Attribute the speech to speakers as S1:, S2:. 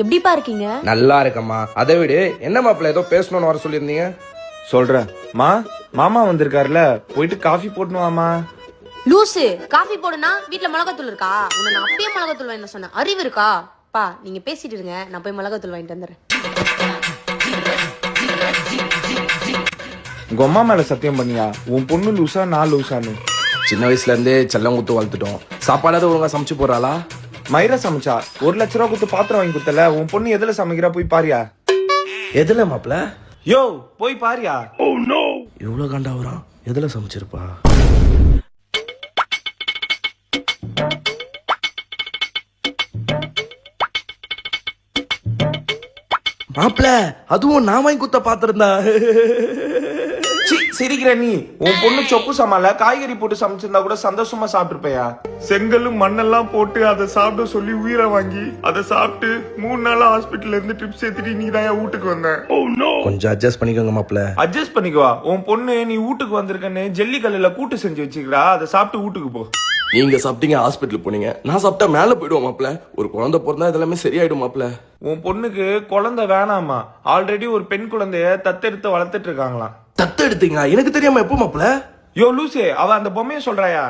S1: எப்படிப்பா இருக்கீங்க?
S2: நல்லா இருக்கம்மா. அதை விட என்ன மாப்பிள்ள ஏதோ பேசணும்னு வர சொல்லியிருந்தீங்க?
S3: சொல்றேன் மாமா வந்திருக்காருல, போயிட்டு காஃபி போட்டுன்னு வாமா.
S1: லூசு, காஃபி போடுனா வீட்ல மிளகாத்தூள் இருக்கா? உன்னை நான் அப்பயே மிளகாத்தூள் வாங்கிட்டு சொன்னேன். அறிவு இருக்கா? பா நீங்க பேசிட்டு இருங்க, நான் போய் மிளகாத்தூள் வாங்கிட்டு வந்துடுறேன்.
S3: உங்க அம்மா மேல சத்தியம் பண்ணியா? உன் பொண்ணு லூசா நான் லூசான்னு?
S2: சின்ன வயசுல இருந்தே செல்லம் குத்து வளர்த்துட்டோம். சாப்பாடாவது ஒழுங்கா சமைச்சு போறாளா?
S3: மயிரா சமைச்சா 1 லட்ச ரூபா கொடுத்து பாத்திரம் வாங்கி கொடுத்தல, உன் பொண்ணு எதுல சமைக்கிறா போய் பாரியா.
S2: எதுல மாப்பிள்ள?
S3: யோ போய் பாரியா.
S2: இவ்வளவு கண்டா வரும். எதுல சமைச்சிருப்பா? மாப்பிள்ள, அதுவும் நான் வாங்கி குத்த பாத்திருந்தா.
S3: சிரிக்கிற நீ? உன் பொண்ணு சொப்பு சமால காய்கறி போட்டு சமைச்சிருந்தா கூட சந்தோஷமா சாப்பிட்டுருப்பையா. செங்கலும் மண்ணெல்லாம் போட்டு அதை சாப்பிட சொல்லி உயிரை வாங்கி அதை சாப்பிட்டு 3 நாளா ஹாஸ்பிட்டல்ல இருந்து ட்ரிப்ஸ் ஏத்திட்டு நீ தான் வீட்டுக்கு வந்த.
S2: கொஞ்சம் அட்ஜஸ்ட் பண்ணிக்கோங்க மாப்பிள்ள.
S3: அட்ஜஸ்ட் பண்ணிக்குவா. உன் பொண்ணு நீ வீட்டுக்கு வந்திருக்கன்னு ஜெல்லி கல்லுல கூட்டு செஞ்சு வச்சுக்கிறா, அதை சாப்பிட்டு வீட்டுக்கு போ.
S2: நீங்க சாப்பிட்டீங்க, ஹாஸ்பிட்டல் போனீங்க. நான் சாப்பிட்டா மேல போயிடுவோம் மாப்பிள்ள. ஒரு குழந்தை பிறந்தா இதெல்லாமே சரியாயிடும் மாப்பிள்ள.
S3: உன் பொண்ணுக்கு குழந்தை வேணாமா, ஆல்ரெடி ஒரு பெண் குழந்தைய தத்தெடுத்து வளர்த்துட்டு இருக்காங்களாம்.
S2: தத்து எடுத்தீங்களா? எனக்கு தெரியாம எப்போ மாப்பிள்ள?
S3: யோ லூசே, அவ அந்த பொம்மையை சொல்றாயா?